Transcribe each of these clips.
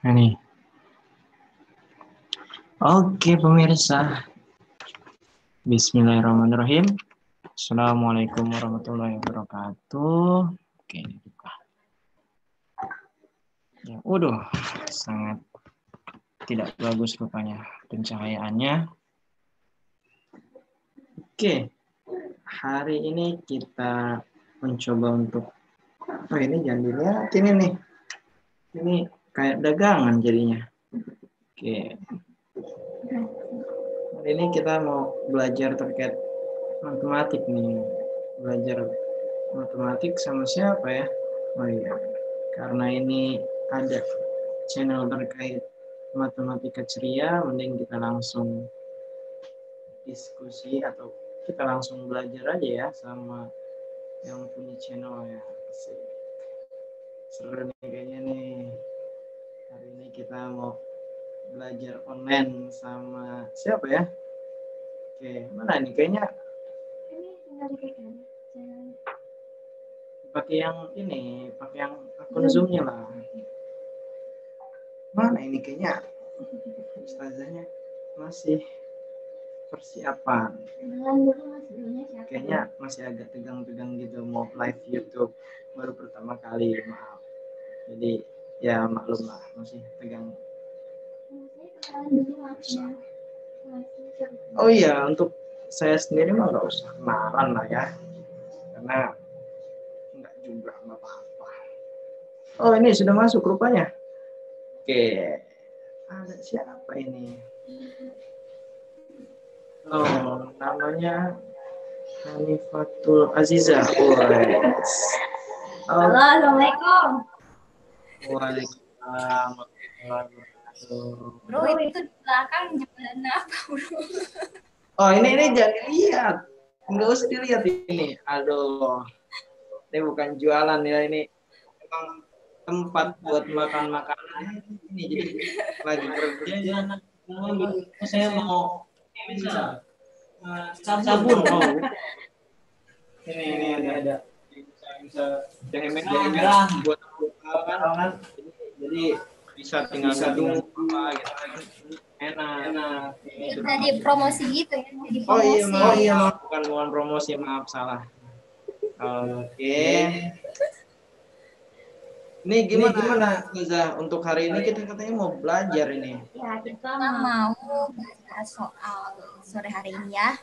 Nah nih. Oke pemirsa. Bismillahirrahmanirrahim. Assalamualaikum warahmatullahi wabarakatuh. Oke, dibuka. Ya, sangat tidak bagus rupanya pencahayaannya. Oke, hari ini kita mencoba untuk ini jangan dilihat ini nih. Ini kayak dagangan jadinya. Oke. Hari ini kita mau belajar terkait matematik nih. Belajar matematik sama siapa ya? Oh iya. Karena ini ada channel terkait matematika ceria, mending kita langsung diskusi atau kita langsung belajar aja ya sama yang punya channel ya. Seru nih kayaknya nih. Hari ini kita mau belajar online sama siapa ya? Oke, mana nih kayaknya? Ini tinggal diklik. Pakai yang akun Zoom-nya lah. Mana ini kayaknya? Ustazahnya masih persiapan. Kayaknya masih agak tegang-tegang gitu mau live YouTube baru pertama kali, maaf. Jadi ya maklum lah masih tegang. Oh iya, untuk saya sendiri mah nggak usah kenalan lah ya, karena nggak juga nggak apa-apa. Oh ini sudah masuk rupanya. Oke, ada siapa ini? Oh namanya Hanifatul Aziza. Halo, assalamualaikum. Waalaikumsalam. Bro, itu di belakang jualan apa, bro? Oh ini jangan dilihat, nggak usah dilihat ini. Aduh, ini bukan jualan ya, ini memang tempat buat makan makanan ini. Jadi lagi kerja saya mau bisa sabun. Oh ini ada bisa jangan buat kan. Jadi bisa tinggal gedung apa gitu. Enak. Jadi promosi gitu ya? Jadi promosi. Oh iya, bukan promosi, maaf salah. Oke. Ini gimana Liza? Untuk hari ini kita katanya mau belajar ini. Ya, kita mau bahas soal sore hari ini ya.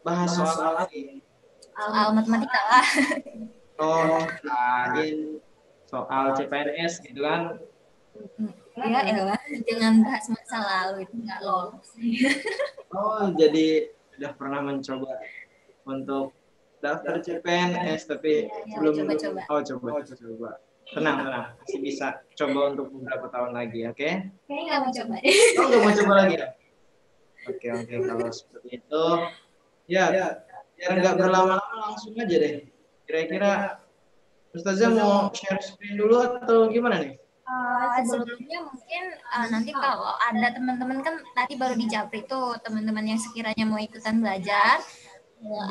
Bahas soal apa? Soal matematika lah. Oh, lain soal CPNS gitu kan? Ya, elah. Jangan bahas masa lalu, itu nggak lolos. Oh, jadi sudah pernah mencoba untuk daftar CPNS tapi belum. Coba-coba. Oh, coba. Tenang. Masih bisa coba untuk beberapa tahun lagi, oke? Kayaknya nggak mau coba. Oh, nggak mau coba lagi ya? Oke. Kalau seperti itu, ya biar nggak berlama-lama langsung aja deh. Kira-kira Ustazah mau share screen dulu atau gimana nih? Sebelumnya mungkin nanti kalau ada teman-teman kan tadi baru di Japri tuh teman-teman yang sekiranya mau ikutan belajar,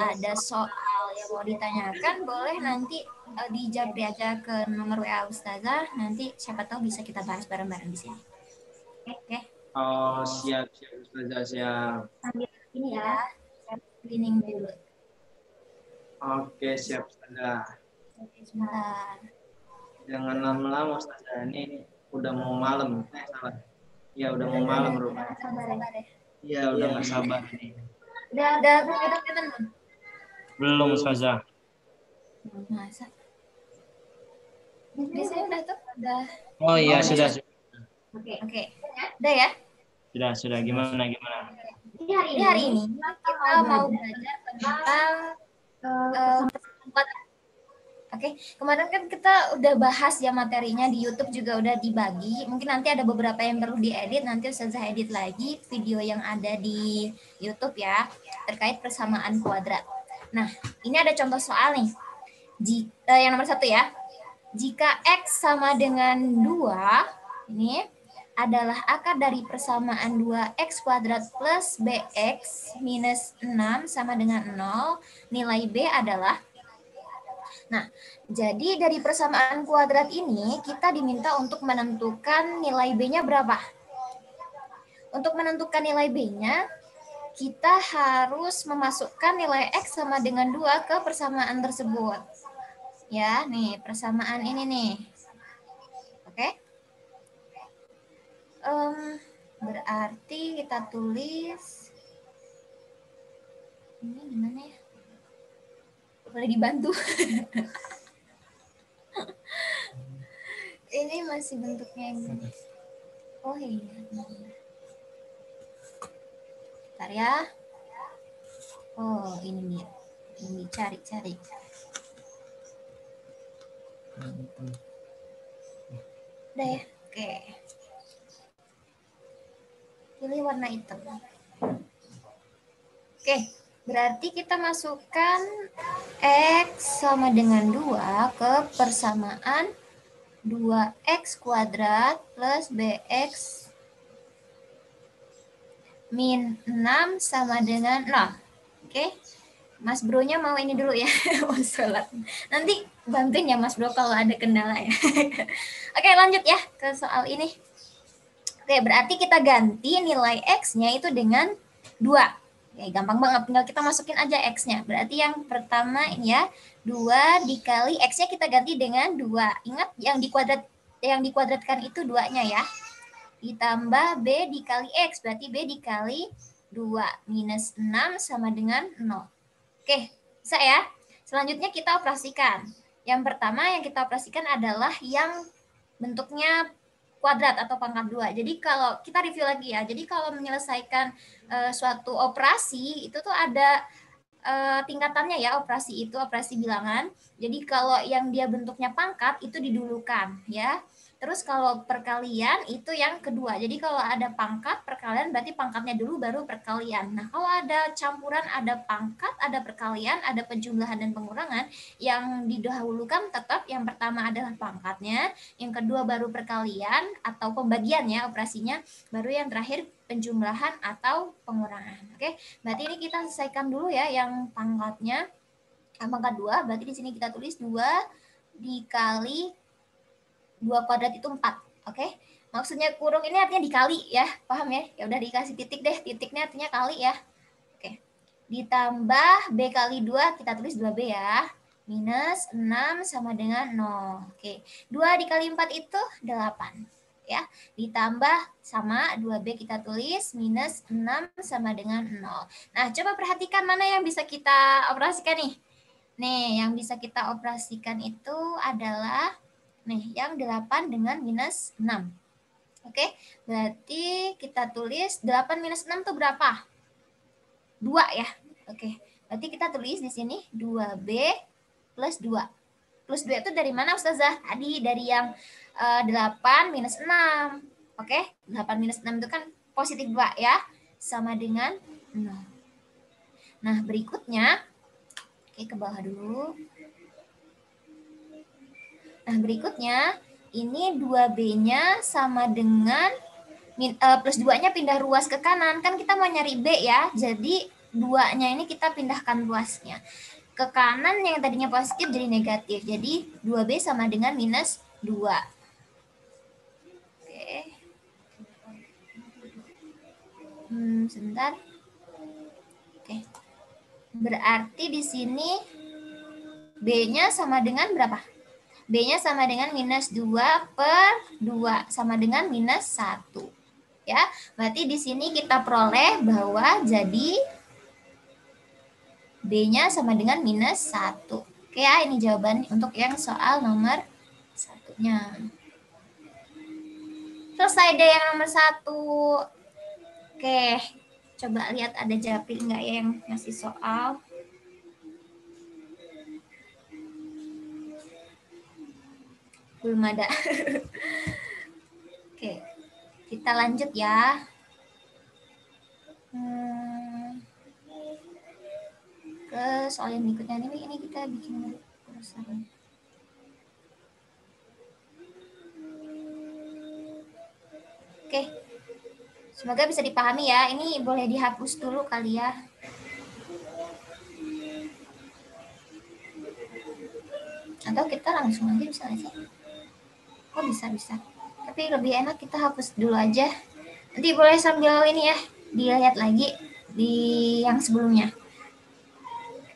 ada soal yang mau ditanyakan boleh nanti di Japri aja ke nomor WA Ustazah, nanti siapa tahu bisa kita bahas bareng-bareng di sini. Oke. Oh siap Ustazah, siap. Sambil ini ya, cleaning dulu. Oke, siap Ustazah. Oke, sebentar. Jangan lama-lama Ustazah, ini udah mau malam. Salah. Ya udah mau malam rupanya. Sabar ya. Iya udah nggak sabar nih. Udah kelihatan belum? Belum Ustazah. Masa? Ini saya udah tuh, udah. Oh iya sudah. Oke. Udah ya? Sudah. Gimana? Ini hari ini kita mau belajar tentang Oke, kemarin kan kita udah bahas ya materinya di YouTube juga udah dibagi. Mungkin nanti ada beberapa yang perlu diedit, nanti Ustazah edit lagi video yang ada di YouTube ya, terkait persamaan kuadrat. Nah, ini ada contoh soal nih. Yang nomor 1 ya. Jika X sama dengan 2, ini adalah akar dari persamaan 2X kuadrat plus BX minus 6 sama dengan 0, nilai B adalah. Nah, jadi dari persamaan kuadrat ini kita diminta untuk menentukan nilai B-nya berapa. Untuk menentukan nilai B-nya, kita harus memasukkan nilai X sama dengan 2 ke persamaan tersebut. Ya, nih persamaan ini nih. Oke. Berarti kita tulis ini gimana ya? Boleh dibantu? Ini masih bentuknya yang gini. Oh iya. Bentar ya. Oh ini nih. Ini cari-cari. Udah ya. Oke. Pilih warna hitam. Oke. Berarti kita masukkan X sama dengan 2 ke persamaan 2X kuadrat plus BX min 6 sama dengan 0. Oke. Mas Bro-nya mau ini dulu ya. Mau sholat. Nanti bantuin ya Mas Bro kalau ada kendala ya. Oke, lanjut ya ke soal ini. Oke, berarti kita ganti nilai X-nya itu dengan 2. Oke, gampang banget. Tinggal kita masukin aja X-nya. Berarti yang pertama ini ya, 2 dikali X-nya kita ganti dengan 2. Ingat yang dikuadratkan itu 2-nya ya. Ditambah B dikali X. Berarti B dikali 2. Minus 6 sama dengan 0. Oke, bisa ya. Selanjutnya kita operasikan. Yang pertama yang kita operasikan adalah yang bentuknya kuadrat atau pangkat 2. Jadi kalau kita review lagi ya. Jadi kalau menyelesaikan suatu operasi itu tuh ada tingkatannya ya, operasi itu operasi bilangan. Jadi kalau yang dia bentuknya pangkat itu didulukan ya. Terus kalau perkalian itu yang kedua. Jadi kalau ada pangkat perkalian berarti pangkatnya dulu baru perkalian. Nah, kalau ada campuran ada pangkat, ada perkalian, ada penjumlahan dan pengurangan, yang didahulukan tetap yang pertama adalah pangkatnya, yang kedua baru perkalian atau pembagian ya operasinya, baru yang terakhir penjumlahan atau pengurangan. Oke. Berarti ini kita selesaikan dulu ya yang pangkatnya. Pangkat 2 berarti di sini kita tulis 2 dikali 2 kuadrat itu 4. Oke. Maksudnya kurung ini artinya dikali ya. Paham ya? Ya udah dikasih titik deh. Titiknya artinya kali ya. Oke. Ditambah B kali 2 kita tulis 2B ya. Minus 6 sama dengan 0. Oke. 2 dikali 4 itu 8. Ya. Ditambah sama 2B kita tulis minus 6 sama dengan 0. Nah, coba perhatikan mana yang bisa kita operasikan nih. Nih, yang bisa kita operasikan itu adalah nih, yang 8 dengan minus 6. Oke, berarti kita tulis 8 minus 6 itu berapa? 2 ya. Oke, berarti kita tulis di sini 2B plus 2. Plus 2 itu dari mana Ustazah? Tadi dari yang 8 minus 6. Oke, 8 minus 6 itu kan positif 2 ya. Sama dengan 0. Nah, berikutnya, oke ke bawah dulu. Nah, berikutnya ini 2B-nya sama dengan plus 2-nya pindah ruas ke kanan. Kan kita mau nyari B ya. Jadi 2-nya ini kita pindahkan ruasnya. Ke kanan yang tadinya positif jadi negatif. Jadi 2B sama dengan minus 2. Oke. Sebentar. Oke. Berarti di sini B-nya sama dengan berapa? B-nya sama dengan minus 2 per 2 sama dengan minus 1. Ya, berarti di sini kita peroleh bahwa jadi B-nya sama dengan minus 1. Oke ya, ini jawaban untuk yang soal nomor 1-nya. Selesai deh yang nomor 1. Oke, coba lihat ada Japri enggak ya yang ngasih soal. Belum ada. Oke, kita lanjut ya. Ke soal yang berikutnya ini kita bikin urusan. Oke, semoga bisa dipahami ya. Ini boleh dihapus dulu kali ya. Atau kita langsung aja bisa nggak sih? Oh bisa. Tapi lebih enak kita hapus dulu aja. Nanti boleh sambil ini ya, dilihat lagi di yang sebelumnya.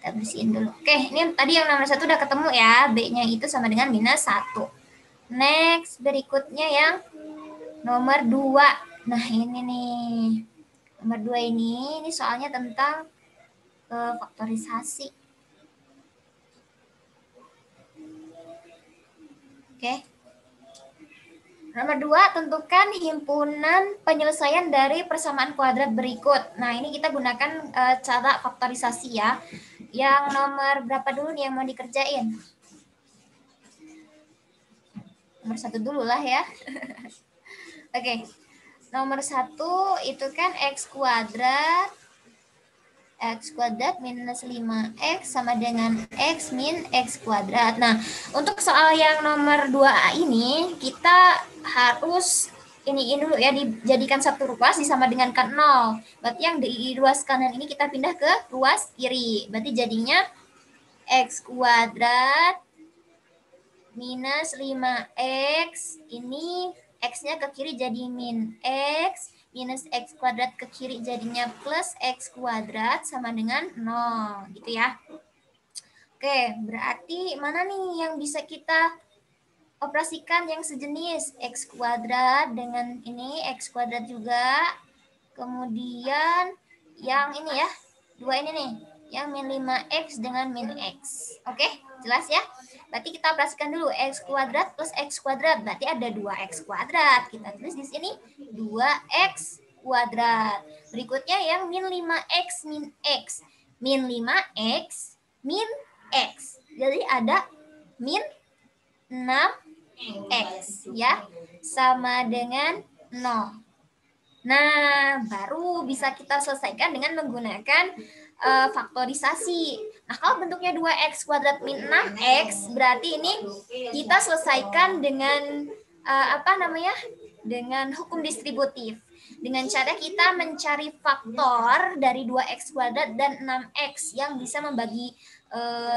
Kita bersihin dulu. Oke, ini tadi yang nomor 1 udah ketemu ya. B-nya itu sama dengan -1. Next, berikutnya yang nomor 2. Nah, ini nih. Nomor 2 ini soalnya tentang faktorisasi. Oke. Nomor 2, tentukan himpunan penyelesaian dari persamaan kuadrat berikut. Nah, ini kita gunakan cara faktorisasi ya. Yang nomor berapa dulu nih yang mau dikerjain? Nomor 1 dulu lah ya. Oke. Nomor 1 itu kan X kuadrat minus 5X sama dengan X min X kuadrat. Nah, untuk soal yang nomor 2A ini, kita harus iniin dulu ya, dijadikan satu ruas disama dengan kan 0. Berarti yang di ruas kanan ini kita pindah ke ruas kiri. Berarti jadinya X kuadrat minus 5X, ini X-nya ke kiri jadi min X, minus X kuadrat ke kiri jadinya plus X kuadrat sama dengan 0, gitu ya. Oke, berarti mana nih yang bisa kita operasikan yang sejenis? X kuadrat dengan ini, X kuadrat juga. Kemudian yang ini ya, 2 ini nih, yang min 5X dengan min X. Oke, jelas ya? Berarti kita operasikan dulu X kuadrat plus X kuadrat. Berarti ada 2X kuadrat. Kita tulis di sini 2X kuadrat. Berikutnya yang min 5X min X. Min 5X min X. Jadi ada min 6X ya. Sama dengan 0. Nah, baru bisa kita selesaikan dengan menggunakan faktorisasi. Nah, kalau bentuknya 2X kuadrat min 6X, berarti ini kita selesaikan dengan dengan hukum distributif. Dengan cara kita mencari faktor dari 2X kuadrat dan 6X yang bisa membagi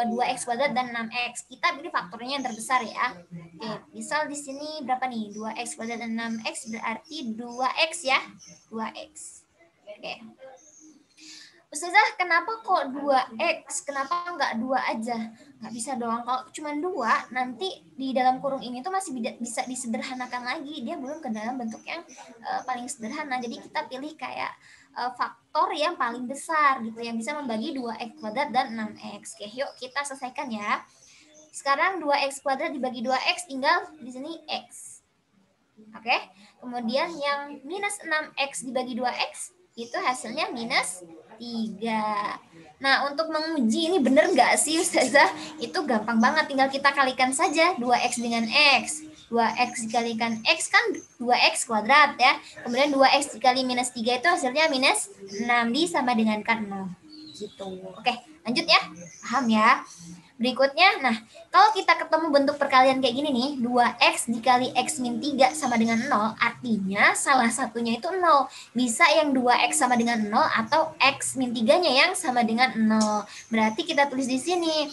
2X kuadrat dan 6X. Kita pilih faktornya yang terbesar ya. Oke, misal di sini berapa nih? 2X kuadrat dan 6X berarti 2X ya. 2X. Oke. Ustazah, kenapa kok 2X? Kenapa nggak 2 aja? Nggak bisa dong. Kalau cuma 2, nanti di dalam kurung ini tuh masih bisa disederhanakan lagi. Dia belum ke dalam bentuk yang paling sederhana. Jadi kita pilih kayak faktor yang paling besar gitu, yang bisa membagi 2X kuadrat dan 6X. Oke, yuk kita selesaikan ya. Sekarang 2X kuadrat dibagi 2X, tinggal di sini X. Oke, kemudian yang minus 6X dibagi 2X, itu hasilnya minus 3. Nah, untuk menguji ini benar nggak sih Ustazah? Itu gampang banget, tinggal kita kalikan saja 2X dengan X. 2X dikalikan X kan 2X kuadrat ya. Kemudian 2X dikali minus 3 itu hasilnya minus 6, sama dengan kan 0. Gitu. Oke, lanjut ya. Paham ya? Berikutnya, nah, kalau kita ketemu bentuk perkalian kayak gini nih, 2X dikali X min 3 sama dengan 0, artinya salah satunya itu 0. Bisa yang 2X sama dengan 0 atau X min 3-nya yang sama dengan 0. Berarti kita tulis di sini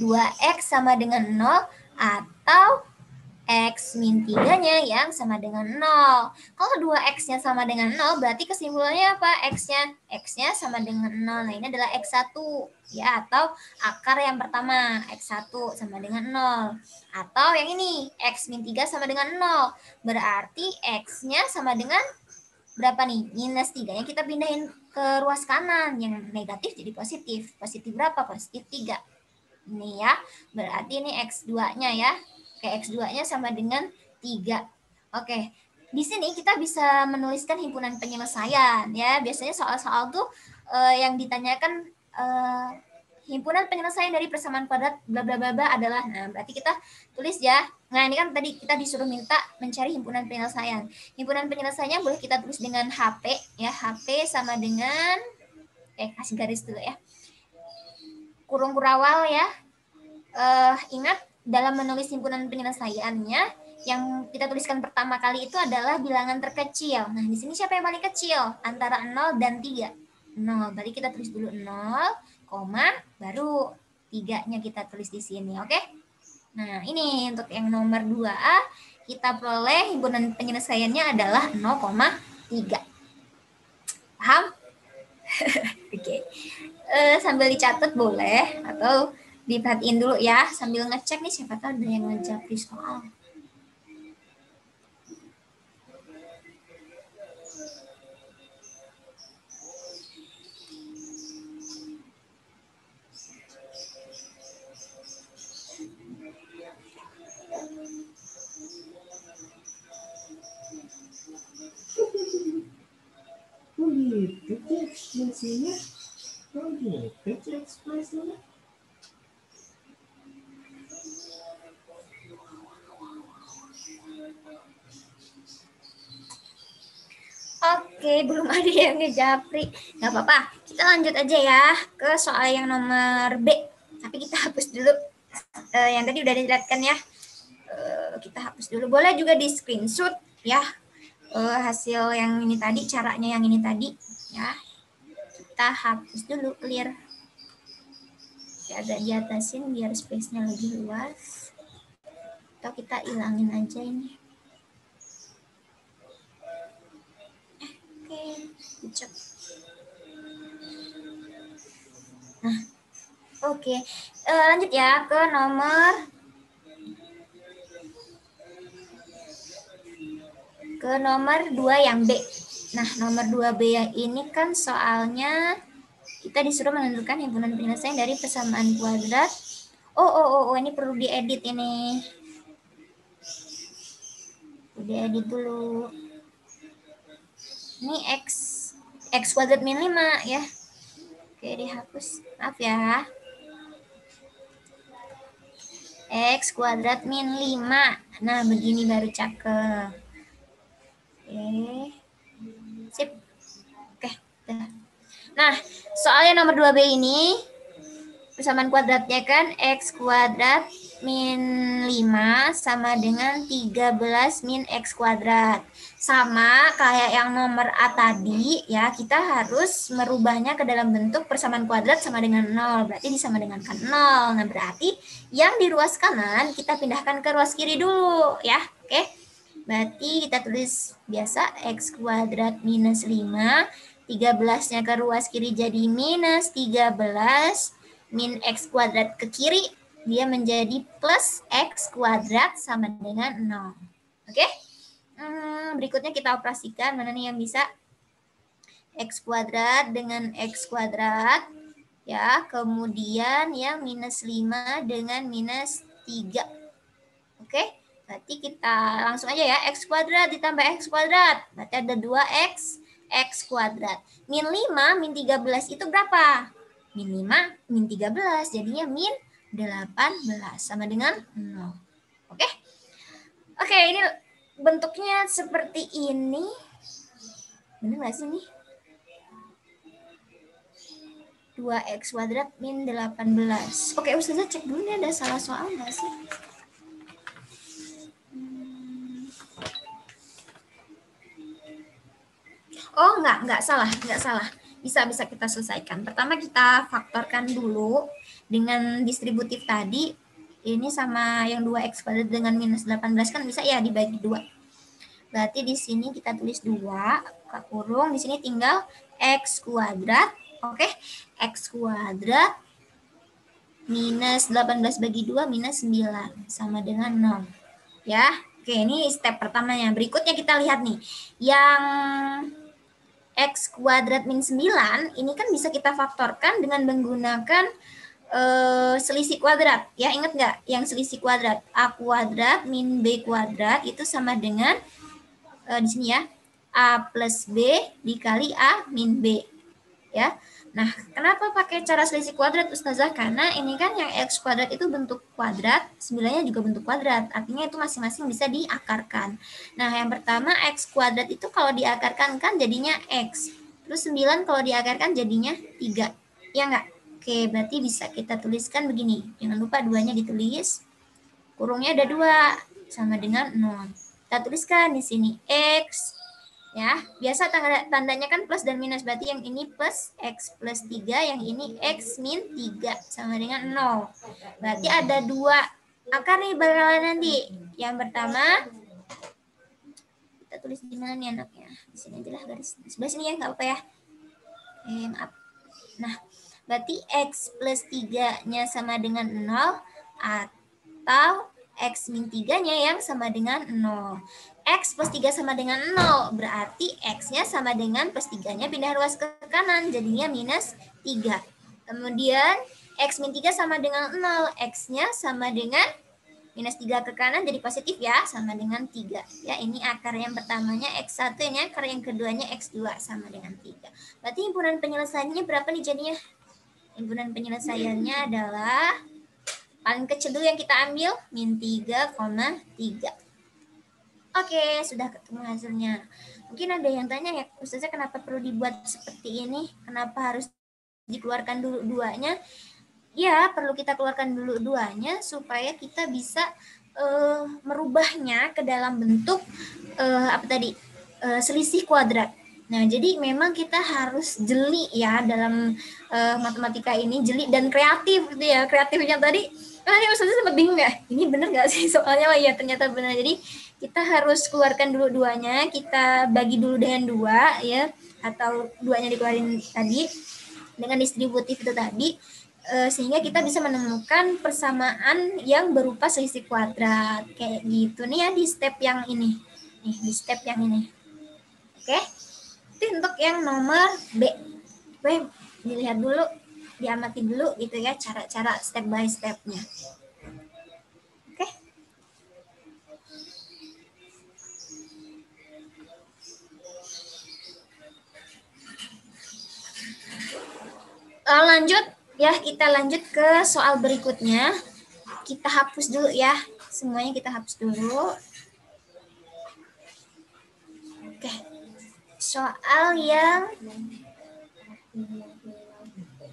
2X sama dengan 0 atau X min 3-nya yang sama dengan 0. Kalau 2X-nya sama dengan 0, berarti kesimpulannya apa? X-nya sama dengan 0. Nah, ini adalah X1. Ya, atau akar yang pertama, X1 sama dengan 0. Atau yang ini, X min 3 sama dengan 0. Berarti X-nya sama dengan berapa nih? Minus 3. Yang kita pindahin ke ruas kanan. Yang negatif jadi positif. Positif berapa? Positif 3. Ini ya. Berarti ini X2-nya ya. Oke, X2-nya sama dengan 3. Oke, di sini kita bisa menuliskan himpunan penyelesaian ya. Biasanya soal-soal tuh yang ditanyakan himpunan penyelesaian dari persamaan kuadrat bla bla bla bla adalah, nah berarti kita tulis ya. Nah, ini kan tadi kita disuruh minta mencari himpunan penyelesaian. Himpunan penyelesaiannya boleh kita tulis dengan HP ya. HP sama dengan kasih garis dulu ya. Kurung kurawal ya. Ingat dalam menulis himpunan penyelesaiannya, yang kita tuliskan pertama kali itu adalah bilangan terkecil. Nah, di sini siapa yang paling kecil? Antara 0 dan 3. 0. Berarti kita tulis dulu 0, baru 3-nya kita tulis di sini. Oke? Nah, ini untuk yang nomor 2A, kita peroleh himpunan penyelesaiannya adalah 0,3. Paham? Oke. Sambil dicatat boleh, atau diperhatiin dulu ya, sambil ngecek nih siapa tahu ada yang ngejapri soal. Oh gitu ekspresinya. Oh gitu ekspresinya. Oke, belum ada yang ngejapri. Nggak apa-apa, kita lanjut aja ya ke soal yang nomor B. Tapi kita hapus dulu. Yang tadi udah dilihatkan ya. Kita hapus dulu. Boleh juga di screenshot ya. Hasil yang ini tadi, caranya yang ini tadi ya. Kita hapus dulu, clear. Ya, agak diatasin biar space-nya lebih luas. Atau kita ilangin aja ini. Oke, cek. Nah, oke. Lanjut ya ke nomor 2 yang B. Nah, nomor 2B yang ini kan soalnya kita disuruh menentukan himpunan penyelesaian dari persamaan kuadrat. Oh, ini perlu diedit ini. Udah edit dulu. Ini X kuadrat min 5 ya. Oke, dihapus. Maaf ya. X kuadrat min 5. Nah, begini baru cakep. Oke. Sip. Oke, dah. Nah, soalnya nomor 2B ini persamaan kuadratnya kan X kuadrat min 5 sama dengan 13 min X kuadrat. Sama kayak yang nomor A tadi ya, kita harus merubahnya ke dalam bentuk persamaan kuadrat sama dengan 0. Berarti disama dengankan 0. Nah, berarti yang di ruas kanan kita pindahkan ke ruas kiri dulu ya. Oke. Berarti kita tulis biasa X kuadrat minus 5. 13-nya ke ruas kiri jadi minus 13. Min X kuadrat ke kiri, dia menjadi plus X kuadrat sama dengan 0. Oke? Berikutnya kita operasikan. Mana nih yang bisa? X kuadrat dengan X kuadrat. Ya, kemudian yang minus 5 dengan minus 3. Oke? Berarti kita langsung aja ya. X kuadrat ditambah X kuadrat. Berarti ada 2X, X kuadrat. Min 5, min 13 itu berapa? Min 5, min 13. Jadinya min 18 sama dengan 0. Oke? Oke, ini bentuknya seperti ini. Benar nggak sih nih? 2X kuadrat min 18. Oke, Ustazah cek dulu nih ada salah soal nggak sih? Oh, nggak salah. Bisa kita selesaikan. Pertama kita faktorkan dulu dengan distributif tadi. Ini sama yang 2X kuadrat dengan minus 18 kan bisa ya dibagi 2. Berarti di sini kita tulis 2, buka kurung. Di sini tinggal X kuadrat. Oke, X kuadrat minus 18 bagi 2 minus 9 sama dengan 0. Ya, oke, ini step pertamanya. Berikutnya kita lihat nih. Yang X kuadrat min 9 ini kan bisa kita faktorkan dengan menggunakan selisih kuadrat. Ya, ingat nggak yang selisih kuadrat? A kuadrat min B kuadrat itu sama dengan di sini ya, A plus B dikali A min B. Ya. Nah, kenapa pakai cara selisih kuadrat, Ustazah? Karena ini kan yang X kuadrat itu bentuk kuadrat, 9-nya juga bentuk kuadrat. Artinya itu masing-masing bisa diakarkan. Nah, yang pertama X kuadrat itu kalau diakarkan kan jadinya X. Terus 9 kalau diakarkan jadinya 3. Ya nggak? Oke, berarti bisa kita tuliskan begini. Jangan lupa 2-nya ditulis. Kurungnya ada 2, sama dengan 0. Kita tuliskan di sini X. Ya, biasa tandanya kan plus dan minus, berarti yang ini plus X plus 3, yang ini X min 3 sama dengan 0. Berarti ada 2 akar nih bakalan nanti. Yang pertama, kita tulis di mana nih anaknya? Di sini aja lah, garis sebelah sini ya, nggak apa ya. Maaf. Nah, berarti X plus 3-nya sama dengan 0 atau X min 3-nya yang sama dengan 0. X plus 3 sama dengan 0, berarti X-nya sama dengan plus 3-nya pindah ruas ke kanan, jadinya minus 3. Kemudian X min 3 sama dengan 0, X-nya sama dengan minus 3 ke kanan jadi positif ya, sama dengan 3. Ya, ini akar yang pertamanya X1, ini akar yang keduanya X2 sama dengan 3. Berarti himpunan penyelesaiannya berapa nih jadinya? Himpunan penyelesaiannya adalah paling kecil dulu yang kita ambil, min 3,3. Oke, sudah ketemu hasilnya. Mungkin ada yang tanya ya, Ustazah kenapa perlu dibuat seperti ini? Kenapa harus dikeluarkan dulu duanya? Ya, perlu kita keluarkan dulu duanya supaya kita bisa merubahnya ke dalam bentuk selisih kuadrat. Nah, jadi memang kita harus jeli ya dalam matematika ini, jeli dan kreatif gitu ya. Kreatifnya tadi, Ustazah sempat bingung ya, ini bener nggak sih soalnya? Ya ternyata benar. Jadi kita harus keluarkan dulu duanya, kita bagi dulu dengan 2 ya, atau duanya dikeluarin tadi dengan distributif itu tadi, sehingga kita bisa menemukan persamaan yang berupa selisih kuadrat kayak gitu nih ya di step yang ini. Nih, di step yang ini. Oke. Itu untuk yang nomor B. Oke, dilihat dulu, diamati dulu gitu ya cara-cara step by stepnya. Oke. Lanjut ya, kita lanjut ke soal berikutnya. Kita hapus dulu ya, semuanya kita hapus dulu. Oke, soal yang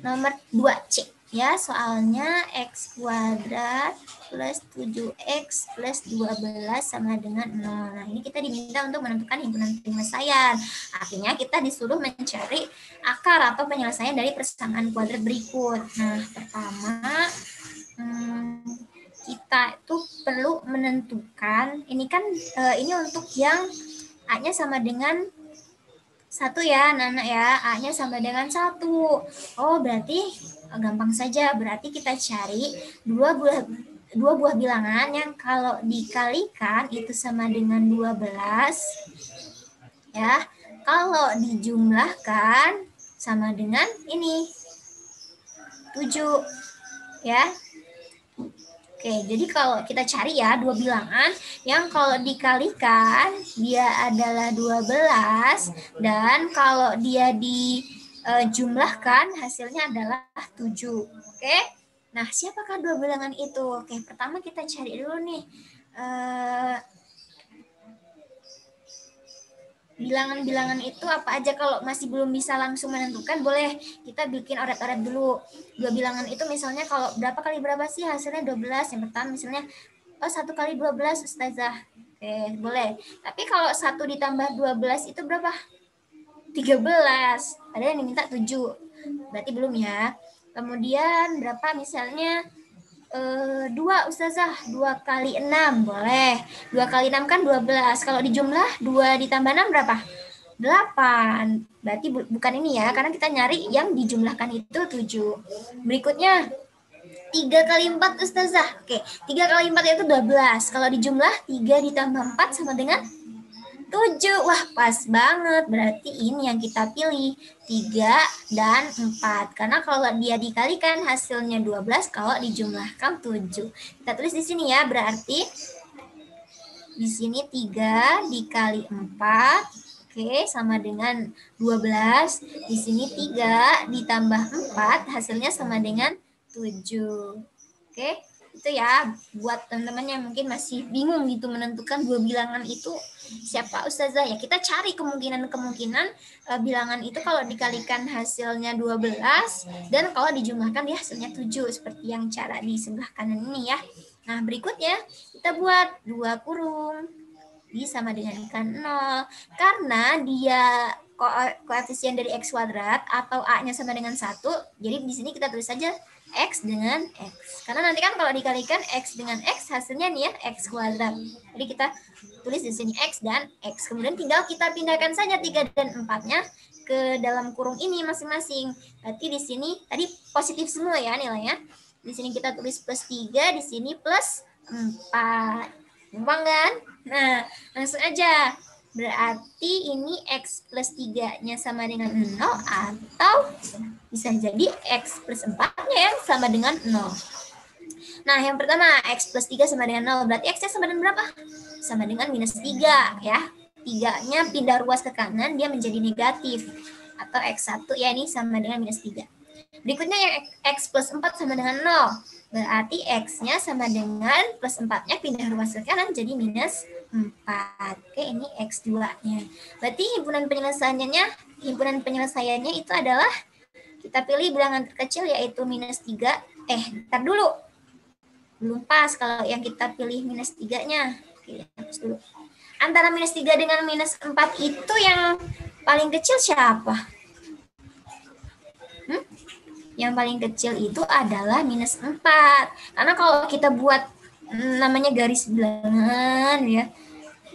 nomor 2C ya, soalnya X kuadrat plus 7X plus 12 sama dengan 0. Nah, ini kita diminta untuk menentukan himpunan penyelesaian. Artinya kita disuruh mencari akar atau penyelesaian dari persamaan kuadrat berikut. Nah, pertama kita itu perlu menentukan, ini kan ini untuk yang A-nya sama dengan 1 ya, anak-anak ya. A-nya sama dengan 1. Oh, berarti gampang saja. Berarti kita cari dua buah bilangan yang kalau dikalikan itu sama dengan 12. Ya. Kalau dijumlahkan sama dengan ini 7. Ya. Oke, jadi kalau kita cari ya dua bilangan yang kalau dikalikan dia adalah 12 dan kalau dia dijumlahkan hasilnya adalah 7. Oke. Nah, siapakah dua bilangan itu? Oke, pertama kita cari dulu nih bilangan-bilangan itu apa aja. Kalau masih belum bisa langsung menentukan, boleh kita bikin oret-oret dulu. Dua bilangan itu misalnya kalau berapa kali berapa sih hasilnya 12. Yang pertama misalnya 1 kali 12 Ustazah. Oke, boleh. Tapi kalau 1 ditambah 12 itu berapa? 13. Ada yang diminta 7. Berarti belum ya. Kemudian berapa misalnya 2 Ustazah, 2 kali 6 boleh. 2 kali 6 kan 12. Kalau dijumlah 2 ditambah 6 berapa? 8. Berarti bukan ini ya, karena kita nyari yang dijumlahkan itu 7. Berikutnya 3 kali 4 Ustazah. Oke, 3 kali 4 itu 12. Kalau dijumlah 3 ditambah 4 sama dengan 7. Wah, pas banget. Berarti ini yang kita pilih. 3 dan 4. Karena kalau dia dikalikan hasilnya 12, kalau dijumlahkan 7. Kita tulis di sini ya. Berarti di sini 3 dikali 4. Oke, sama dengan 12. Di sini 3 ditambah 4, hasilnya sama dengan 7. Oke, itu ya buat teman-teman yang mungkin masih bingung gitu menentukan dua bilangan itu siapa Ustazah ya. Kita cari kemungkinan bilangan itu kalau dikalikan hasilnya 12 dan kalau dijumlahkan ya hasilnya 7 seperti yang cara di sebelah kanan ini ya. Nah, berikutnya kita buat 2 kurung I sama dengan ikan 0. Karena dia koefisien dari X kuadrat atau A-nya sama dengan 1, jadi di sini kita tulis saja X dengan X. Karena nanti kan kalau dikalikan X dengan X, hasilnya nih ya, X kuadrat. Jadi kita tulis di sini X dan X. Kemudian tinggal kita pindahkan saja 3 dan 4-nya ke dalam kurung ini masing-masing. Berarti di sini tadi positif semua ya nilainya. Di sini kita tulis plus 3, di sini plus 4. Gampang kan? Nah, langsung aja. Berarti ini X plus 3-nya sama dengan 0 atau bisa jadi X plus 4-nya yang sama dengan 0. Nah, yang pertama X plus 3 sama dengan 0. Berarti X-nya sama dengan berapa? Sama dengan minus 3 ya. 3-nya pindah ruas ke kanan, dia menjadi negatif. Atau X1 ya, ini sama dengan minus 3. Berikutnya yang X plus 4 sama dengan 0. Berarti X-nya sama dengan plus 4-nya pindah ruas ke kanan jadi minus 4. Oke, ini X2-nya. Berarti himpunan penyelesaiannya itu adalah kita pilih bilangan terkecil yaitu minus 3. Ntar dulu. Belum pas kalau yang kita pilih minus 3-nya. Oke, hapus dulu. Antara minus 3 dengan minus 4 itu yang paling kecil siapa? Yang paling kecil itu adalah minus 4. Karena kalau kita buat namanya garis bilangan ya.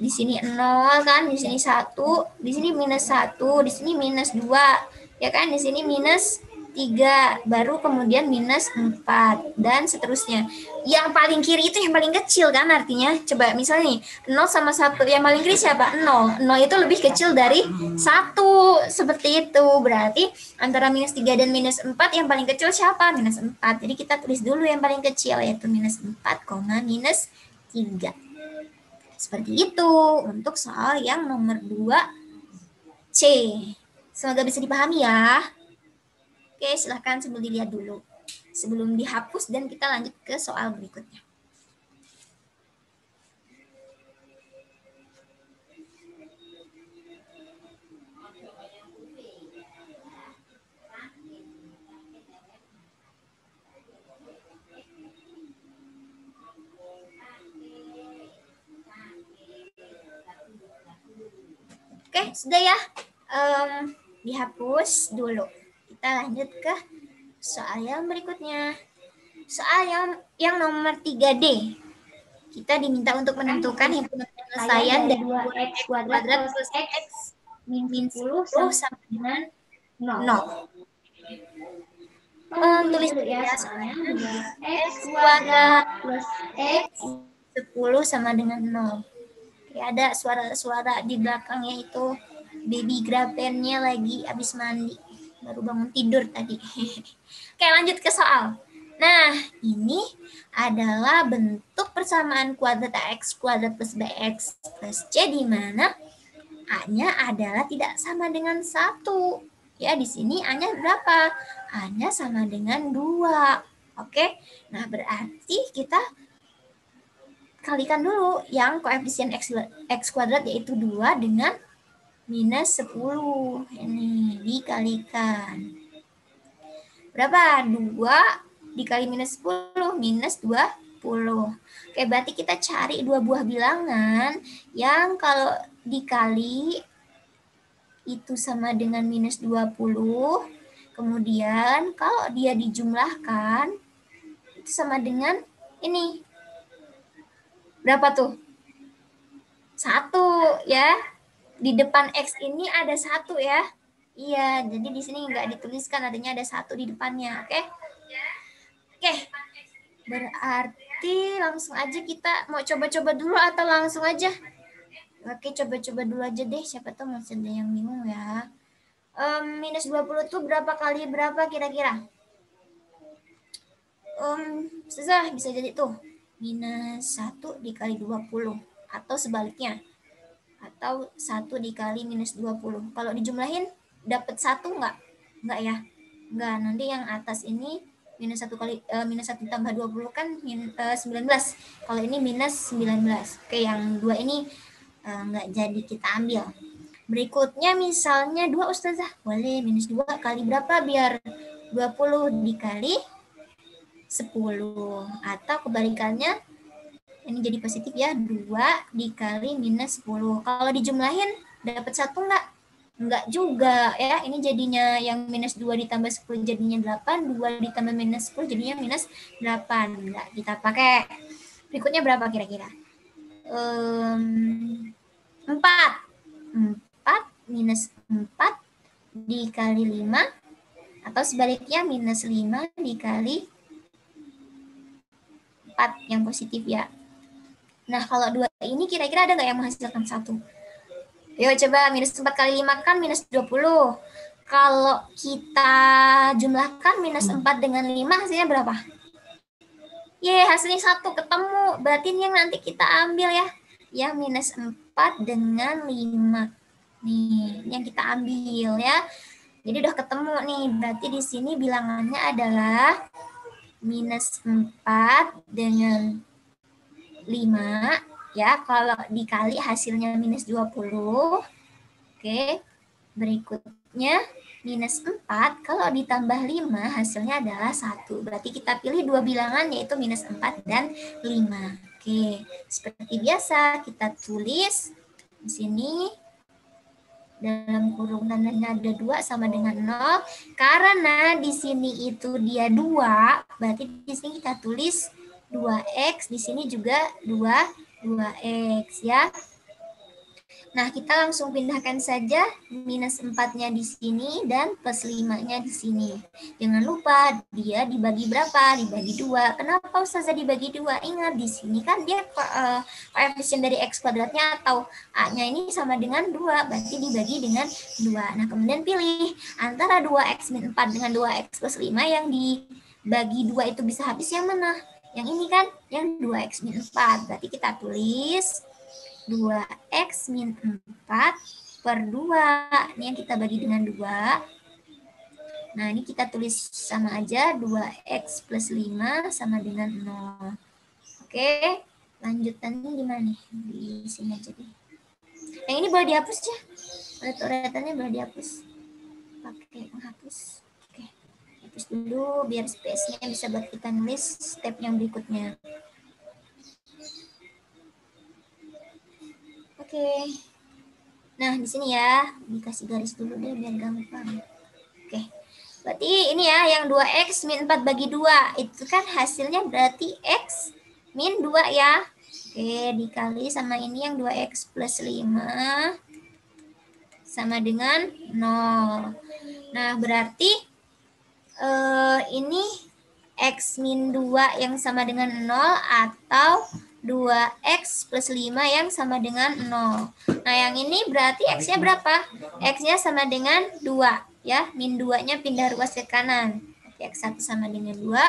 Di sini 0 kan, di sini 1, di sini minus 1, di sini minus 2. Ya kan, di sini minus 3, baru kemudian minus 4 dan seterusnya. Yang paling kiri itu yang paling kecil kan artinya. Coba misalnya nih, 0 sama 1, yang paling kiri siapa? 0. 0 itu lebih kecil dari 1. Seperti itu. Berarti antara minus 3 dan minus 4 yang paling kecil siapa? Minus 4. Jadi kita tulis dulu yang paling kecil yaitu minus 4, minus 3. Seperti itu untuk soal yang nomor 2C. Semoga bisa dipahami ya. Oke, silahkan sambil dilihat dulu. Sebelum dihapus dan kita lanjut ke soal berikutnya. Oke, sudah ya. Dihapus dulu. Kita lanjut ke soal yang berikutnya. Soal yang nomor 3D. Kita diminta untuk menentukan himpunan penyelesaian dari 2x kuadrat plus x min 10 sama dengan 0. Tulis dulu ya soalnya. X kuadrat plus x 10 sama dengan 0. Oke, ada suara-suara di belakangnya itu baby Grapennya lagi habis mandi. Baru bangun tidur tadi. Oke, lanjut ke soal. Nah, ini adalah bentuk persamaan kuadrat AX kuadrat plus BX plus C di mana A-nya adalah tidak sama dengan 1. Ya, di sini A-nya berapa? A-nya sama dengan 2. Oke, nah berarti kita kalikan dulu yang koefisien X kuadrat yaitu 2 dengan minus 10. Ini dikalikan. Berapa? 2 dikali minus 10, minus 20. Oke, berarti kita cari dua buah bilangan yang kalau dikali itu sama dengan minus 20. Kemudian kalau dia dijumlahkan itu sama dengan ini. Berapa tuh? 1 ya. Di depan X ini ada 1 ya. Iya, jadi di sini nggak dituliskan, artinya ada 1 di depannya. Oke? Oke. Berarti langsung aja kita mau coba-coba dulu atau langsung aja? Oke, coba-coba dulu aja deh. Siapa tahu masih ada yang bingung ya. Minus 20 tuh berapa kali berapa kira-kira? Susah, bisa jadi tuh. Minus 1 dikali 20 atau sebaliknya, atau 1 dikali minus 20. Kalau dijumlahin dapat 1 enggak ya, enggak. Nanti yang atas ini minus 1 kali minus 1 tambah 20 kan 19. Kalau ini minus 19. Oke, yang 2 ini enggak jadi kita ambil. Berikutnya misalnya 2 Ustazah, boleh minus 2 kali berapa biar 20 dikali 10, atau kebalikannya ini jadi positif ya, 2 dikali minus 10. Kalau dijumlahin dapat 1 enggak? Enggak juga ya, ini jadinya yang minus 2 ditambah 10 jadinya 8, 2 ditambah minus 10 jadinya minus 8. Enggak kita pakai. Berikutnya berapa kira-kira? 4. 4 minus 4 dikali 5, atau sebaliknya minus 5 dikali 4 yang positif ya. Nah, kalau 2 ini kira-kira ada nggak yang menghasilkan 1? Yuk coba, minus 4 kali 5 kan minus 20. Kalau kita jumlahkan minus 4 dengan 5 hasilnya berapa? Hasilnya 1 ketemu. Berarti ini yang nanti kita ambil ya. Yang minus 4 dengan 5. Nih, yang kita ambil ya. Jadi udah ketemu nih. Berarti di sini bilangannya adalah minus 4 dengan 5. Ya, kalau dikali hasilnya minus 20. Oke, berikutnya minus 4, kalau ditambah 5 hasilnya adalah 1. Berarti kita pilih dua bilangan yaitu minus 4 dan 5. Oke, seperti biasa kita tulis di sini dalam kurung tandanya ada 2 sama dengan 0. Karena di sini itu dia 2, berarti di sini kita tulis 2x, di sini juga 2x ya. Nah, kita langsung pindahkan saja minus 4-nya di sini dan plus 5-nya di sini. Jangan lupa dia dibagi berapa? Dibagi 2. Kenapa Ustazah dibagi 2? Ingat, di sini kan dia koefisien dari X kuadratnya atau A-nya ini sama dengan 2. Berarti dibagi dengan 2. Nah, kemudian pilih antara 2X min 4 dengan 2X plus 5 yang dibagi 2 itu bisa habis yang mana? Yang ini kan, yang 2X min 4. Berarti kita tulis 2x min 4 per 2. Ini yang kita bagi dengan 2. Nah, ini kita tulis sama aja. 2x plus 5 sama dengan 0. Oke, lanjutannya gimana nih? Di sini aja deh. Yang ini boleh dihapus ya. Coretannya boleh dihapus. Pakai penghapus. Oke, hapus dulu biar space-nya bisa buat kita nulis step yang berikutnya. Oke. Nah, di sini ya, dikasih garis dulu deh biar gampang. Oke. Berarti ini ya, yang 2x min 4 bagi 2. Itu kan hasilnya berarti x min 2 ya. Oke, dikali sama ini yang 2x plus 5 sama dengan 0. Nah, berarti ini x min 2 yang sama dengan 0 atau 2x plus 5 yang sama dengan 0. Nah, yang ini berarti x-nya berapa? X-nya sama dengan 2. Ya, min 2-nya pindah ruas ke kanan. X1 sama dengan 2.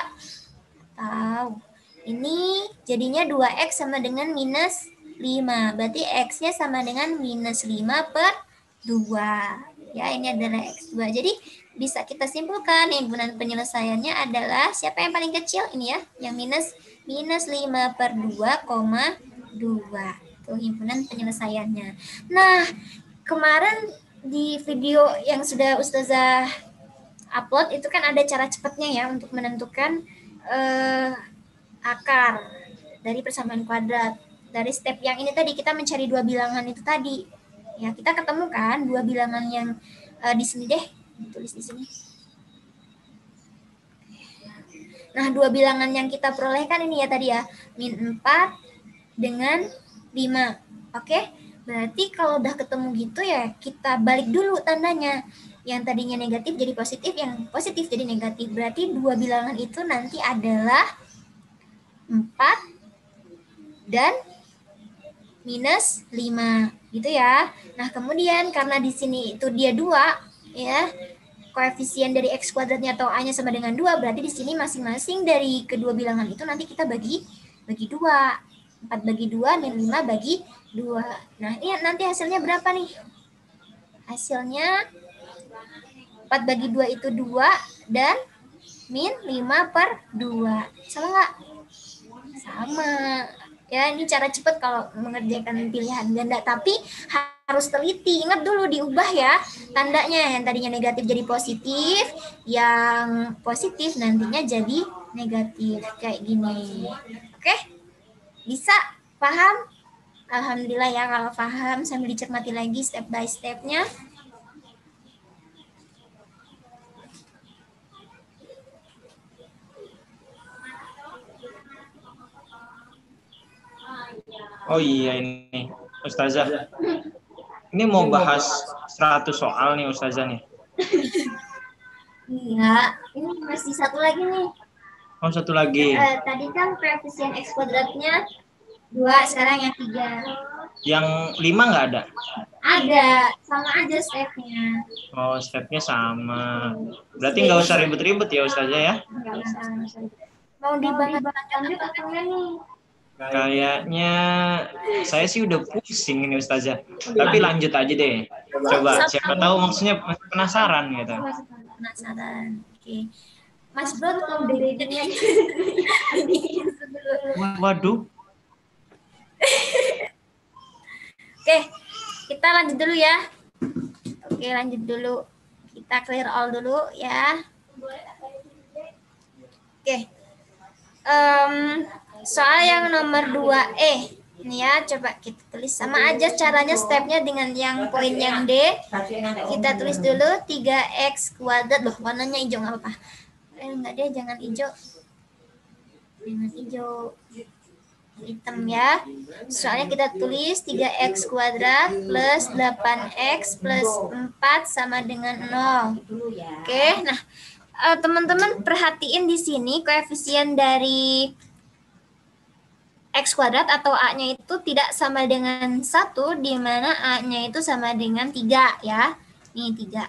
Atau ini jadinya 2x sama dengan minus 5. Berarti x-nya sama dengan minus 5 per 2. Ya, ini adalah x2. Jadi, bisa kita simpulkan himpunan penyelesaiannya adalah siapa yang paling kecil? Ini ya, yang minus 5 per 2,2. Itu himpunan penyelesaiannya. Nah, kemarin di video yang sudah Ustazah upload itu kan ada cara cepatnya ya untuk menentukan akar dari persamaan kuadrat. Dari step yang ini tadi kita mencari dua bilangan itu tadi. Ya, kita ketemu kan dua bilangan yang di sini deh, ditulis di sini. Nah, dua bilangan yang kita peroleh kan ini ya tadi ya, min 4 dengan 5. Oke? Berarti kalau udah ketemu gitu ya, kita balik dulu tandanya. Yang tadinya negatif jadi positif, yang positif jadi negatif. Berarti dua bilangan itu nanti adalah 4 dan minus 5. Gitu ya. Nah, kemudian karena di sini itu dia 2, ya, koefisien dari x kuadratnya atau a-nya sama dengan 2, berarti di sini masing-masing dari kedua bilangan itu nanti kita bagi 2. 4 bagi 2 min 5 bagi 2. Nah, ini nanti hasilnya berapa nih? Hasilnya 4 bagi 2 itu 2 dan min 5 per 2. Sama nggak? Sama. Ya, ini cara cepat kalau mengerjakan pilihan ganda, tapi harus teliti. Ingat dulu diubah ya tandanya, yang tadinya negatif jadi positif, yang positif nantinya jadi negatif kayak gini. Oke? Bisa? Paham? Alhamdulillah ya kalau paham, sambil dicermati lagi step by stepnya. Oh iya ini, Ustazah. Ini mau bahas 100 soal nih Ustazah nih. Iya, ini masih satu lagi nih. Oh, satu lagi. Tadi kan koefisien X kuadratnya 2, sekarang yang 3. Yang 5 nggak ada? Ada, sama aja stepnya. Oh, stepnya sama. Berarti nggak usah ribet-ribet ya Ustazah ya? Nggak usah. Mau dibahas lanjut atau enggak nih? Kayaknya saya sih udah pusing ini Ustazah. Tapi lanjut aja deh. Coba, siapa tahu maksudnya penasaran gitu. Penasaran. Oke. Mas Bro tolong babynya. Waduh. Oke, kita lanjut dulu ya. Oke, lanjut dulu. Kita clear all dulu ya. Oke. Soal yang nomor 2E. Ini ya, coba kita tulis sama aja caranya stepnya dengan yang poin yang D. Kita tulis dulu 3x kuadrat. Loh, warnanya hijau nggak apa-apa. Enggak deh, jangan hijau. Jangan hijau. Hitam ya. Soalnya kita tulis 3x kuadrat plus 8x plus 4 sama dengan 0. Oke, nah teman-teman perhatiin di sini koefisien dari X kuadrat atau A-nya itu tidak sama dengan 1, di mana A-nya itu sama dengan 3 ya. Nih 3.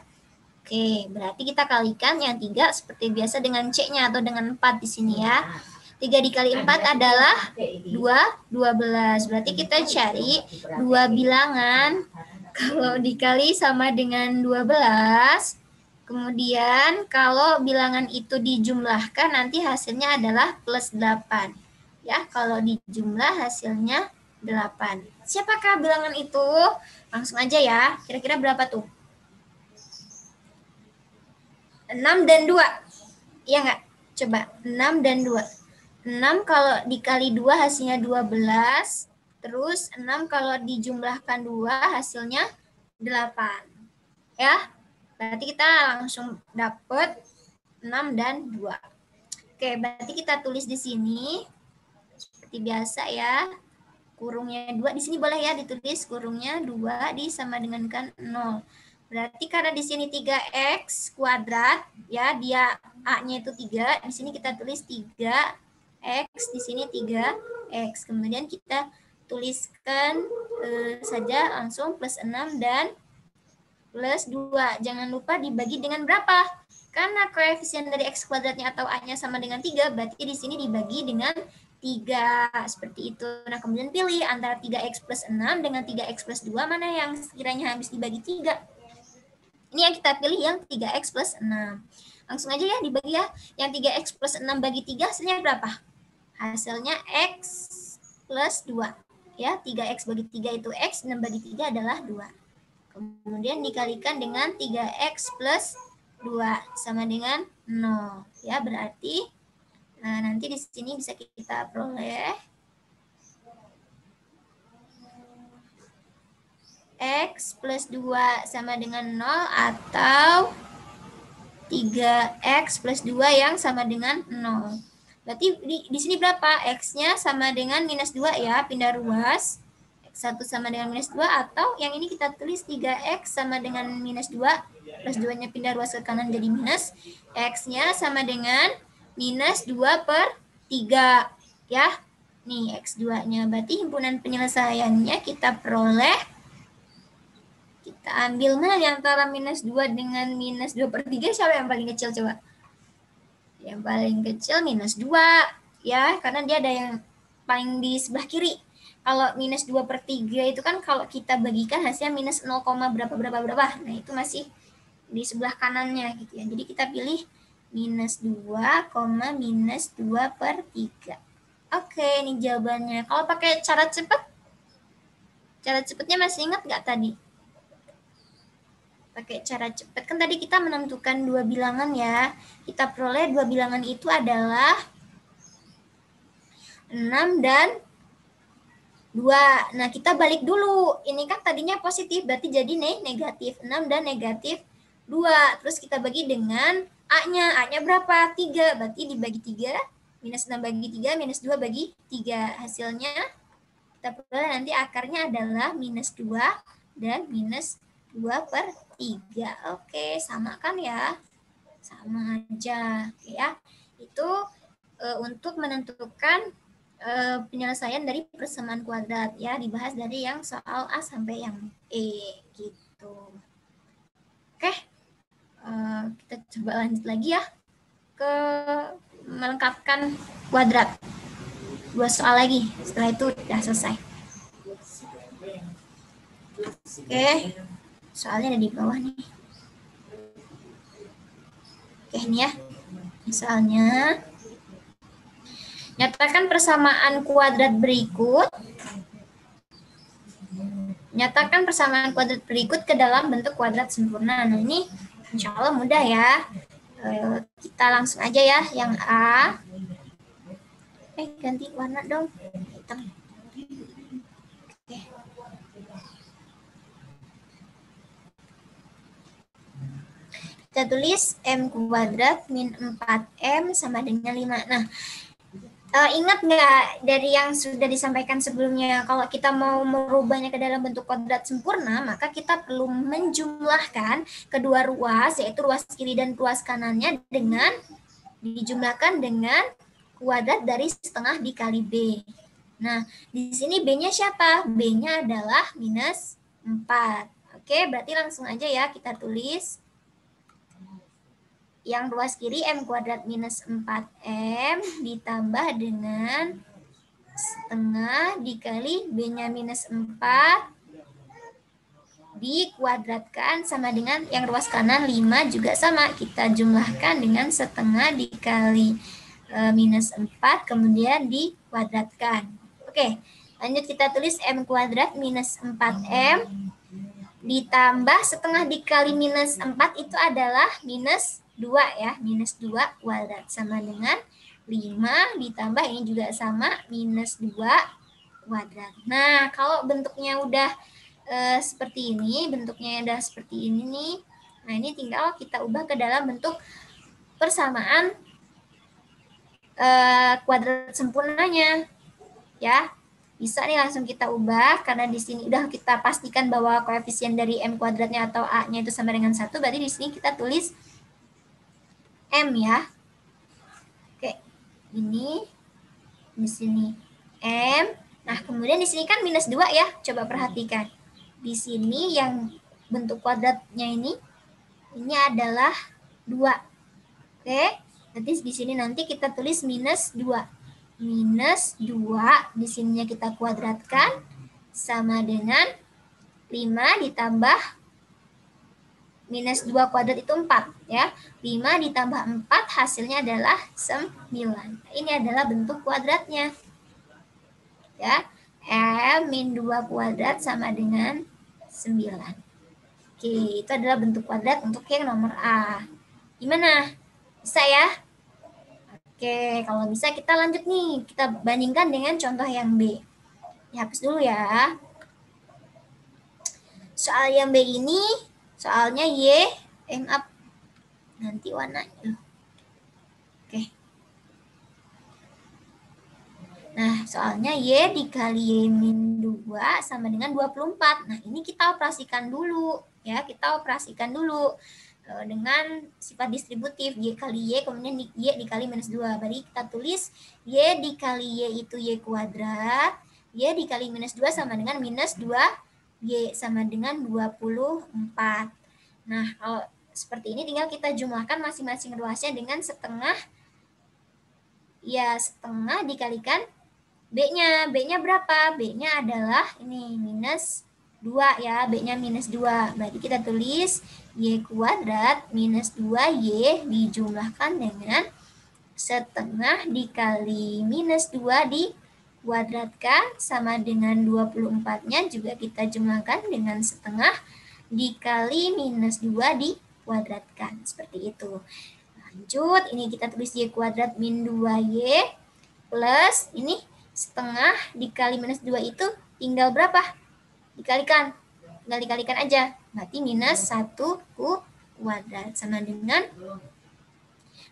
Oke, berarti kita kalikan yang 3 seperti biasa dengan C-nya atau dengan 4 di sini ya. 3 dikali 4 adalah 12. Berarti kita cari 2 bilangan. Kalau dikali sama dengan 12, kemudian kalau bilangan itu dijumlahkan nanti hasilnya adalah plus 8. Ya, kalau dijumlah hasilnya 8. Siapakah bilangan itu? Langsung aja ya. Kira-kira berapa tuh? 6 dan 2. Iya nggak? Coba 6 dan 2. 6 kalau dikali 2 hasilnya 12. Terus 6 kalau dijumlahkan 2 hasilnya 8. Ya. Berarti kita langsung dapat 6 dan 2. Oke, berarti kita tulis di sini seperti biasa ya. Kurungnya 2 di sini boleh ya ditulis kurungnya 2 sama dengan kan 0. Berarti karena di sini 3x kuadrat ya, dia A-nya itu 3, di sini kita tulis 3x, di sini 3x. Kemudian kita tuliskan saja langsung plus 6 dan plus 2. Jangan lupa dibagi dengan berapa? Karena koefisien dari x kuadratnya atau A-nya sama dengan 3, berarti di sini dibagi dengan 3, seperti itu. Nah, kemudian pilih antara 3x plus 6 dengan 3x plus 2, mana yang sekiranya habis dibagi 3. Ini yang kita pilih yang 3x plus 6. Langsung aja ya dibagi ya. Yang 3x plus 6 bagi 3 hasilnya berapa? Hasilnya x plus 2. Ya, 3x bagi 3 itu x, 6 bagi 3 adalah 2. Kemudian dikalikan dengan 3x plus 2 sama dengan 0. Ya, berarti nanti di sini bisa kita peroleh x plus 2 sama dengan 0 atau 3x plus 2 yang sama dengan 0. Berarti di sini berapa? X-nya sama dengan minus 2 ya, pindah ruas. X1 sama dengan minus 2 atau yang ini kita tulis 3x sama dengan minus 2. Plus 2-nya pindah ruas ke kanan jadi minus. X-nya sama dengan minus 2 per 3. Ya, nih X2-nya. Berarti himpunan penyelesaiannya kita peroleh. Kita ambil mana yang antara minus 2 dengan minus 2 per 3. Siapa yang paling kecil coba? Yang paling kecil minus 2. Ya, karena dia ada yang paling di sebelah kiri. Kalau minus 2 per 3 itu kan kalau kita bagikan hasilnya minus 0, berapa. Nah, itu masih di sebelah kanannya gitu ya. Jadi kita pilih minus 2, minus 2 per 3. Oke, ini jawabannya. Kalau pakai cara cepat, cara cepatnya masih ingat nggak tadi? Pakai cara cepat. Kan tadi kita menentukan 2 bilangan ya. Kita peroleh 2 bilangan itu adalah 6 dan 2. Nah, kita balik dulu. Ini kan tadinya positif, berarti jadi negatif. 6 dan negatif 2. Terus kita bagi dengan A-nya. A-nya berapa? 3. Berarti dibagi 3. Minus 6 bagi 3, minus 2 bagi 3. Hasilnya kita peroleh nanti akarnya adalah minus 2 dan minus 2/3. Oke, sama kan ya? Sama aja. Oke ya. Itu untuk menentukan penyelesaian dari persamaan kuadrat ya, dibahas dari yang soal A sampai yang E gitu. Oke, kita coba lanjut lagi ya ke melengkapkan kuadrat. 2 soal lagi, setelah itu udah selesai. Oke, soalnya ada di bawah nih. Oke, ini ya. Misalnya, nyatakan persamaan kuadrat berikut. Nyatakan persamaan kuadrat berikut ke dalam bentuk kuadrat sempurna. Nah, ini insya Allah mudah ya. Kita langsung aja ya, yang A. Ganti warna dong. Hitam. Oke. Kita tulis M kuadrat min 4M sama dengan 5. Nah, ingat nggak dari yang sudah disampaikan sebelumnya, kalau kita mau merubahnya ke dalam bentuk kuadrat sempurna, maka kita perlu menjumlahkan kedua ruas, yaitu ruas kiri dan ruas kanannya dengan dijumlahkan dengan kuadrat dari setengah dikali B. Nah, di sini B-nya siapa? B-nya adalah minus 4. Oke, berarti langsung aja ya kita tulis. Yang ruas kiri M kuadrat minus 4M ditambah dengan setengah dikali B-nya minus 4 dikuadratkan sama dengan yang ruas kanan 5 juga sama. Kita jumlahkan dengan setengah dikali minus 4 kemudian dikuadratkan. Oke, lanjut kita tulis M kuadrat minus 4M ditambah setengah dikali minus 4 itu adalah minus 2 ya, minus 2 kuadrat sama dengan 5 ditambah ini juga sama minus 2 kuadrat. Nah, kalau bentuknya udah seperti ini, bentuknya udah seperti ini nih. Nah, ini tinggal kita ubah ke dalam bentuk persamaan kuadrat sempurnanya. Ya. Bisa nih langsung kita ubah karena di sini udah kita pastikan bahwa koefisien dari M kuadratnya atau A-nya itu sama dengan 1, berarti di sini kita tulis M ya. Oke. Ini di sini M. Nah, kemudian di sini kan minus 2 ya. Coba perhatikan. Di sini yang bentuk kuadratnya ini adalah 2. Oke. Berarti di sini nanti kita tulis minus 2. Minus 2 di sininya kita kuadratkan sama dengan 5 ditambah minus 2 kuadrat itu 4 ya. 5 ditambah 4 hasilnya adalah 9. Ini adalah bentuk kuadratnya. Ya. M min 2 kuadrat sama dengan 9. Oke, itu adalah bentuk kuadrat untuk yang nomor A. Gimana? Bisa ya? Oke, kalau bisa kita lanjut nih. Kita bandingkan dengan contoh yang B. Dihapus dulu ya. Soal yang B ini, soalnya Y, maaf, nanti warnanya. Oke. Nah, soalnya Y dikali Y min 2 sama dengan 24. Nah, ini kita operasikan dulu. Ya, kita operasikan dulu. Dengan sifat distributif Y kali Y, kemudian Y dikali minus 2. Berarti kita tulis Y dikali Y itu Y kuadrat, Y dikali minus 2 sama dengan minus 2, Y sama dengan 24. Nah, kalau seperti ini tinggal kita jumlahkan masing-masing ruasnya dengan setengah, ya setengah dikalikan B-nya. B-nya berapa? B-nya adalah ini minus 2 ya, B-nya minus 2. Berarti kita tulis Y kuadrat minus 2Y dijumlahkan dengan setengah dikali minus 2 dikuadratkan sama dengan 24-nya juga kita jumlahkan dengan setengah dikali minus 2 dikuadratkan. Seperti itu. Lanjut, ini kita tulis Y kuadrat min 2Y plus ini setengah dikali minus 2 itu tinggal berapa? Dikalikan. Tinggal dikalikan aja. Berarti minus 1 kuadrat sama dengan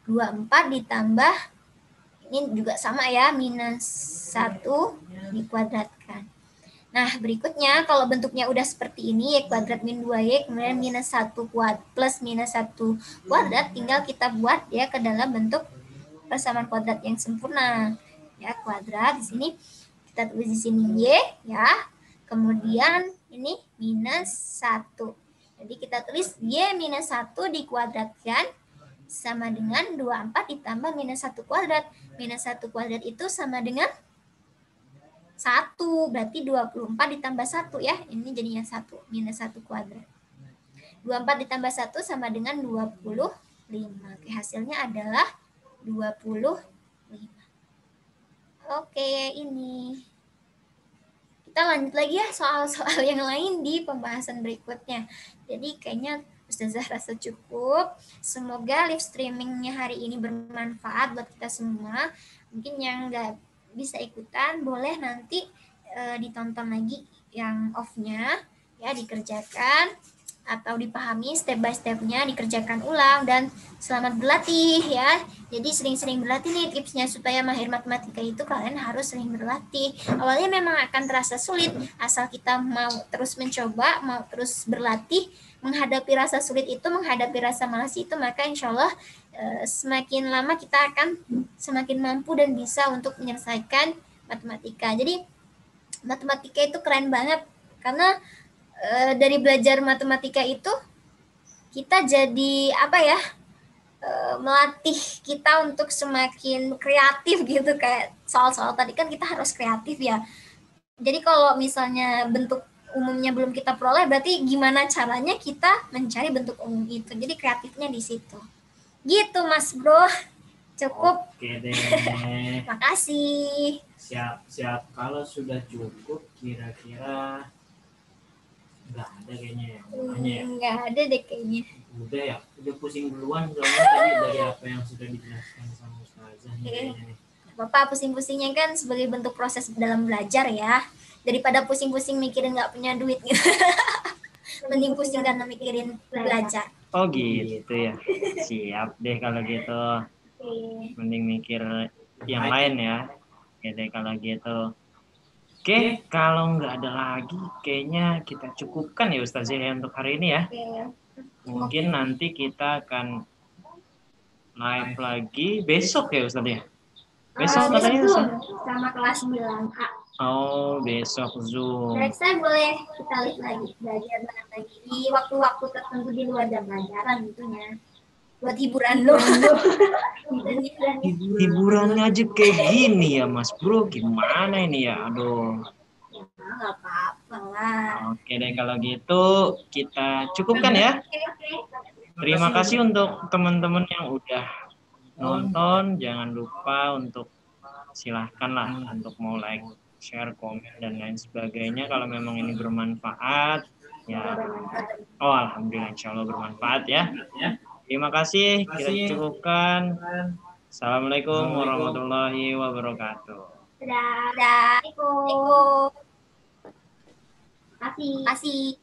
24 ditambah, ini juga sama ya, minus 1 dikuadratkan. Nah, berikutnya kalau bentuknya udah seperti ini, y kuadrat min 2y, kemudian minus 1 plus minus 1 kuadrat, tinggal kita buat ya ke dalam bentuk persamaan kuadrat yang sempurna. Ya, kuadrat di sini kita tulis di sini y ya. Kemudian ini minus 1. Jadi kita tulis y minus 1 dikuadratkan sama dengan 24 ditambah minus 1 kuadrat. Minus 1 kuadrat itu sama dengan 1, berarti 24 ditambah 1 ya. Ini jadinya 1, minus 1 kuadrat. 24 ditambah 1 sama dengan 25. Oke, hasilnya adalah 25. Oke, ini. Kita lanjut lagi ya soal-soal yang lain di pembahasan berikutnya. Jadi kayaknya Ustazah rasa cukup. Semoga live streamingnya hari ini bermanfaat buat kita semua. Mungkin yang nggak bisa ikutan boleh nanti ditonton lagi yang off-nya ya, dikerjakan atau dipahami step by step-nya, dikerjakan ulang, dan selamat berlatih ya. Jadi sering-sering berlatih nih tipsnya supaya mahir matematika itu kalian harus sering berlatih. Awalnya memang akan terasa sulit, asal kita mau terus mencoba, mau terus berlatih, menghadapi rasa sulit itu, menghadapi rasa malas itu, maka insya Allah semakin lama kita akan semakin mampu dan bisa untuk menyelesaikan matematika. Jadi matematika itu keren banget karena dari belajar matematika itu kita jadi apa ya, melatih kita untuk semakin kreatif gitu. Kayak soal-soal tadi kan kita harus kreatif ya. Jadi kalau misalnya bentuk umumnya belum kita peroleh, berarti gimana caranya kita mencari bentuk umum itu. Jadi kreatifnya di situ. Gitu Mas Bro. Cukup. Oke deh. Makasih. Siap. Kalau sudah cukup, kira-kira nggak ada kayaknya ya. Nggak ada deh kayaknya. Udah ya, udah pusing duluan soalnya tadi dari apa yang sudah dijelaskan sama Ustazah nih. Bapak pusing-pusingnya kan sebagai bentuk proses dalam belajar ya. Daripada pusing-pusing mikirin nggak punya duit gitu. Mending pusing karena mikirin belajar. Oh gitu ya. Siap deh kalau gitu. Mending mikir yang lain ya. Oke deh kalau gitu. Oke, kalau nggak ada lagi, kayaknya kita cukupkan ya Ustazah ya untuk hari ini ya. Mungkin nanti kita akan live lagi besok ya Ustazah ya. Besok katanya sama kelas 9A. Oh, besok Zoom. Next time boleh kita lihat lagi, belajar bareng lagi di waktu-waktu tertentu di luar jam pelajaran tentunya. Buat hiburan lo. Hiburannya aja kayak gini ya Mas Bro, gimana ini ya? Aduh. Ya nggak apa-apa lah. Oke deh kalau gitu kita cukupkan ya. Terima kasih untuk teman-teman yang udah nonton. Jangan lupa untuk silahkanlah untuk mau like, share, komen dan lain sebagainya. Kalau memang ini bermanfaat, ya. Oh alhamdulillah, insya Allah bermanfaat ya. Terima kasih. Kita cukupkan. Assalamualaikum warahmatullahi wabarakatuh. Dadah. Assalamualaikum. Terima kasih.